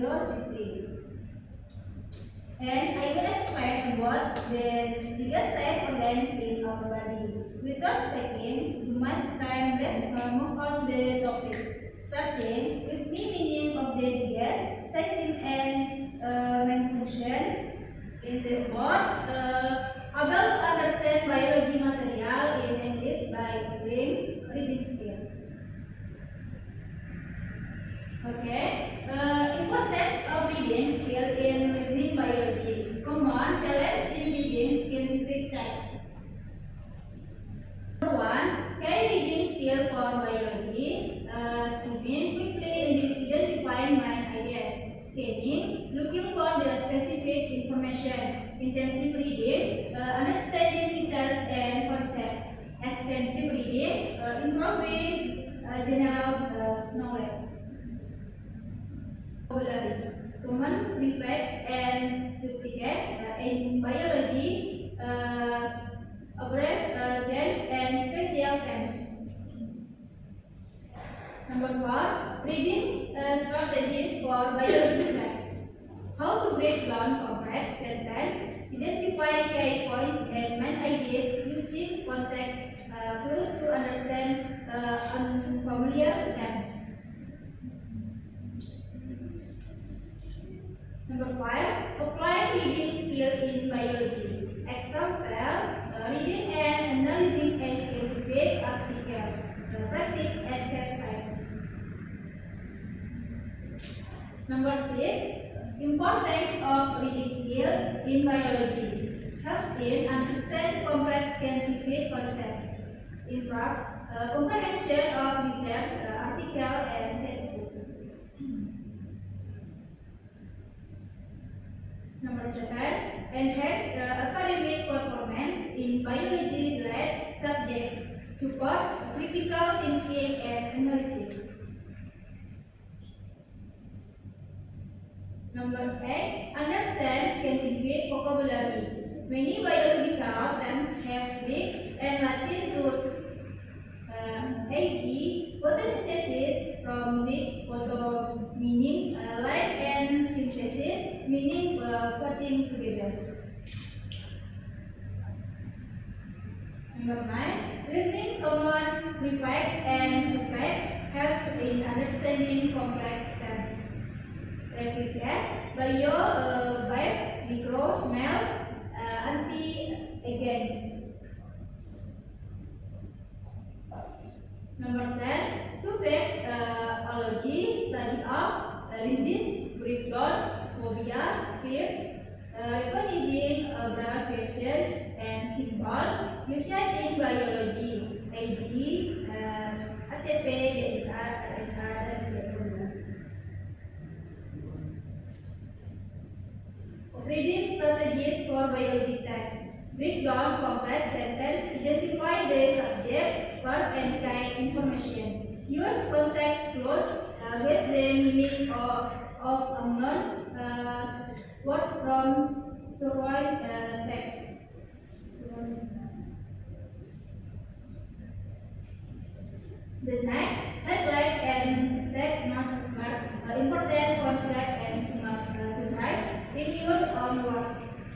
0 to 3. And I will explain about the biggest type organs in our body. Without taking too much time, let's move on the topics. Starting with the meaning of the biggest, system and main function in the board. Able to understand biology material in English by reading skill. Okay. Importance of reading skill in learning biology. Common challenge in reading scientific text. Number one, can reading skill for biology. Student quickly identify main ideas. Scanning, looking for the specific information. Intensive reading, understanding details and concepts. Extensive reading, improving general knowledge. Common reflex and subtiques in biology, dense and spatial terms. Number 4, reading strategies for biology text. How to break down complex sentence, identify key points and main ideas using context clues to understand unfamiliar terms. Number 5, apply reading skill in biology. Example, reading and analyzing a scientific article. Practice exercise. Number 6, importance of reading skill in biology. Helps in understand complex scientific concepts. Improve comprehension of research article and textbooks. Number 7, enhance academic performance in biology-related subjects, supports critical thinking and analysis. Number 8, understand scientific vocabulary. Many biological terms have Greek and Latin root. E.g., photosynthesis from Greek photo meaning light and synthesis meaning putting together. Number 9, learning common prefix and suffix helps in understanding complex terms. Prefix, bio, micro, smell, anti-agents. Number 10, suffix, allergy, study of, disease, breakdown, phobia, fear, recognizing abbreviation and symbols used in biology, e.g., ATP, DNA, RNA, dan sebagainya. Reading strategies for biology text. Break down complex sentence, identify the subject, verb, and key information. Use context clues, guess the meaning of unknown words from surrounding text. The next, highlight and take notes, important concept and summarize in your own words.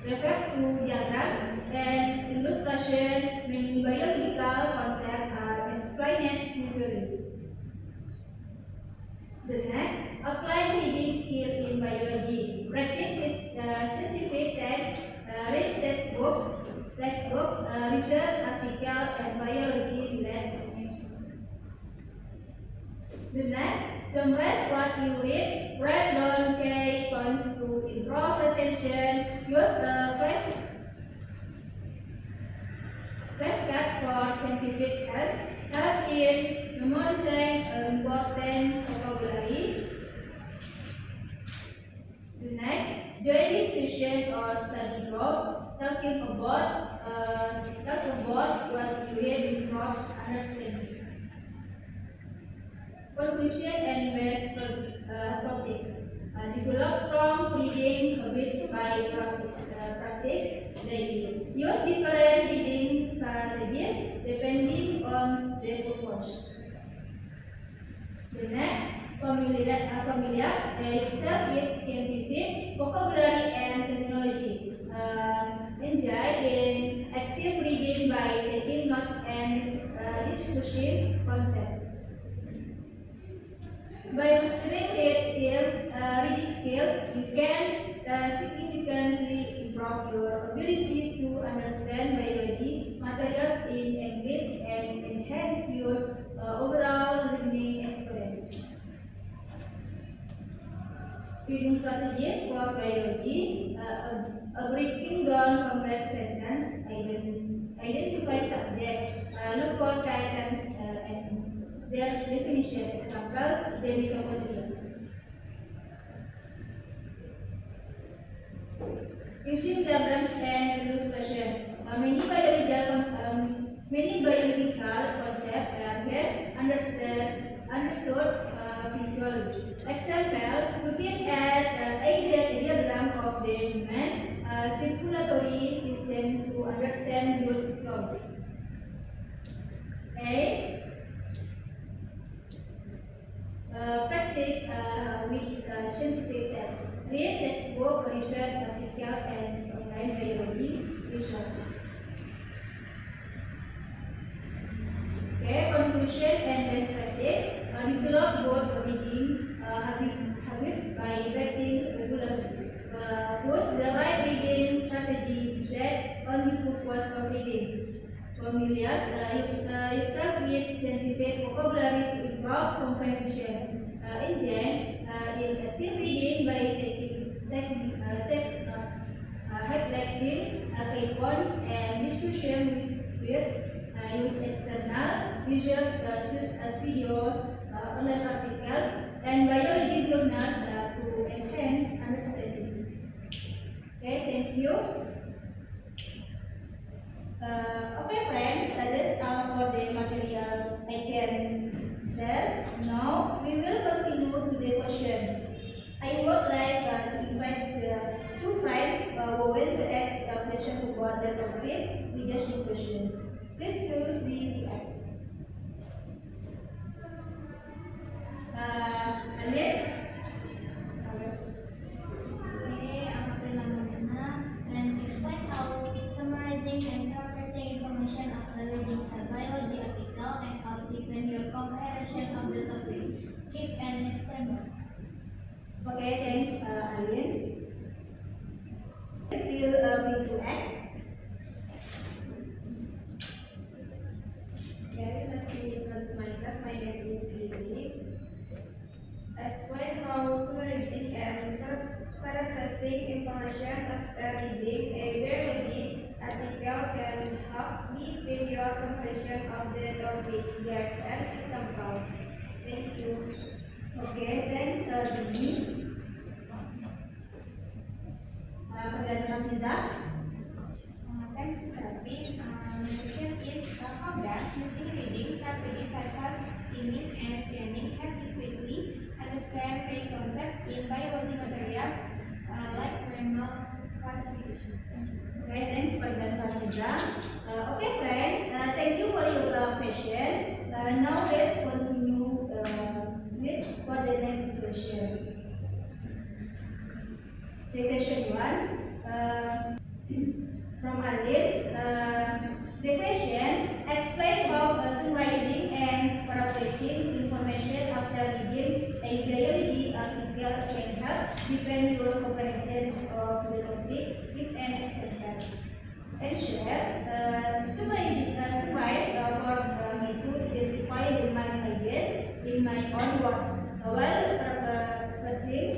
Refers to diagrams and illustration. Many biological concepts are explained visually. The next, apply reading skill in biology. Practice with scientific text, read textbooks, research articles, and biology-related news. The next, summarize what you read. Write down key points to improve retention. Use flashcards for scientific terms. Help in memorizing important vocabulary. The next, join discussion or study group. Talk about what you read improves understanding. Conclusion and best practice. Develop strong reading habits by practice daily. Use different reading strategies depending on the purpose. The next, familiar yourself with scientific vocabulary and terminology. Enjoy in active reading by taking notes and discussing concepts. By mastering reading skill, you can significantly improve your ability to understand biology materials in English and enhance your overall listening experience. Reading strategies for biology, breaking down complex sentence, identify subject, look for items and their definition. Example, the mitochondria. Using diagrams and illustration, many biological concepts are best understood visually. Example, looking at a diagram of the human circulatory system to understand blood flow. A. Practice with scientific text. Read textbook, research article, and online biology research. Okay, conclusion and best practice. Develop both reading habits by practicing regularly. Use the right reading strategy set on the purpose of reading. Familiar, yourself with scientific vocabulary to improve comprehension. In active reading by taking notes, highlighting key points and discussion with peers. Use external visuals such as videos, online articles, and biology journals to enhance understanding. Okay, thank you. Okay friends, that's all for the material I can share. Now we will continue to the question. I would like to invite the two friends who will to ask a question about the topic we just question. Please feel free to ask. Alin? And explain how summarizing and paraphrasing information after reading a biology article and how to deepen your comprehension of the topic. Give an example. Okay, thanks, Alin. Still free to ask. Okay, let me introduce myself. My name is Lily. Explain how summarizing and paraphrasing information after reading a biology article can help deepen your comprehension of the topic. Give an example. Thank you. Okay, thanks, Dini. Pertanyaan Hafiza. Thanks to Selfie. My question is how does using reading strategies such as reading and scanning help you quickly understand key concepts in biology materials like animal classification? Okay, thanks Pertanyaan Hafiza. Okay friends, thank you for your question. Now let's continue with for the next question. The question 1 from Alin. The question explains how summarizing and paraphrasing information after reading a biology article can help deepen your comprehension of the topic. Give an example. And share. Summarize force me to identify the main ideas in my own words. While paraphrasing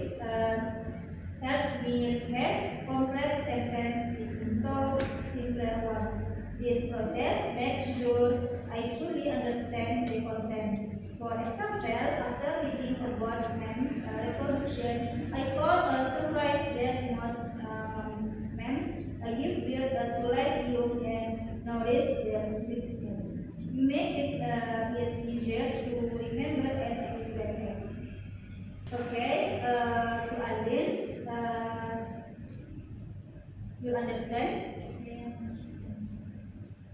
helps me replace complex sentences into simpler ones. This process makes sure I truly understand the content. For example, after reading about men's reproduction, I call a surprise that most men's give birth to life young and nourish their victim. Make it easier to remember and explain it. Okay, to Alin, you understand?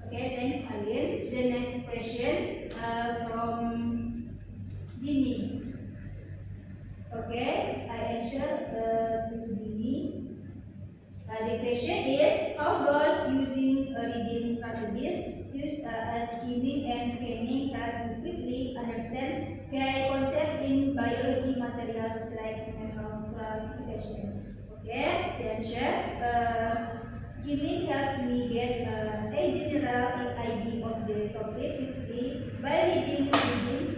Okay, thanks Alin. The next question from Dini. Okay, I answer to Dini. The question is, how does using reading strategies such as skimming and scanning help you quickly understand key concepts in biology materials like chemical classification? Okay, the answer. Skimming helps me get a general idea of the topic quickly by reading headings,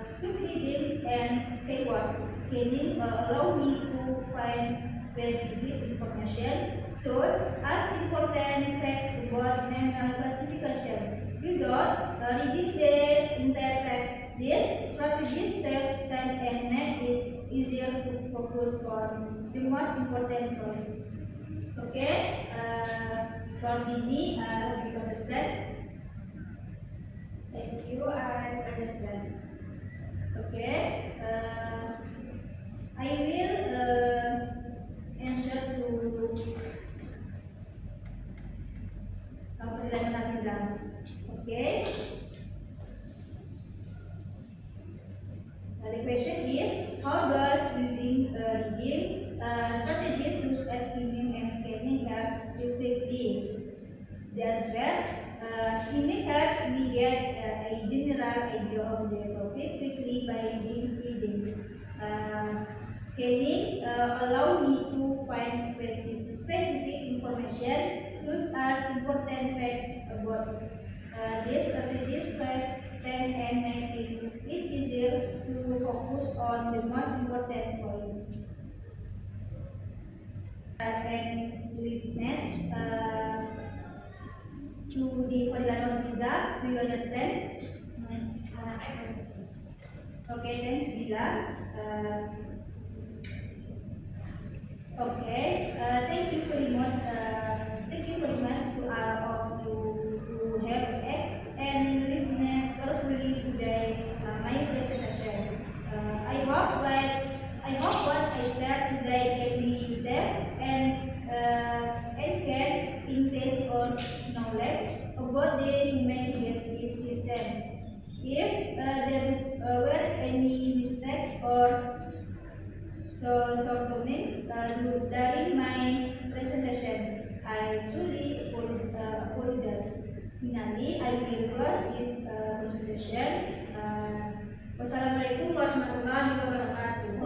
subheadings, and keywords. Scanning allows me to find specific information, source as important facts about mineral classification. Without reading the entire text, this strategies save time and make it easier to focus on the most important points. Okay, for Dini, you understand? Thank you, I understand. Okay, I will answer to Ferdinand Hafizah. Okay, the question is, how does using reading strategies such as skimming and scanning help you quickly? The answer, skimming helps me get a general idea of the topic quickly by reading readings. Scanning allow me to find specific information such as important facts about these strategies save time and make it easier to focus on the most important points. And listen to the Fadilatul Visa. Do you understand? I understand. Okay, thanks, Bila. Okay, thank you very much. Thank you very much to all of you who have X and listened carefully today my presentation. I hope what I said today can be useful and can increase your knowledge about the human digestive system. If there were any mistakes or shortcomings during my presentation, I truly apologize. Finally, I will close this presentation. Wassalamualaikum warahmatullahi wabarakatuh.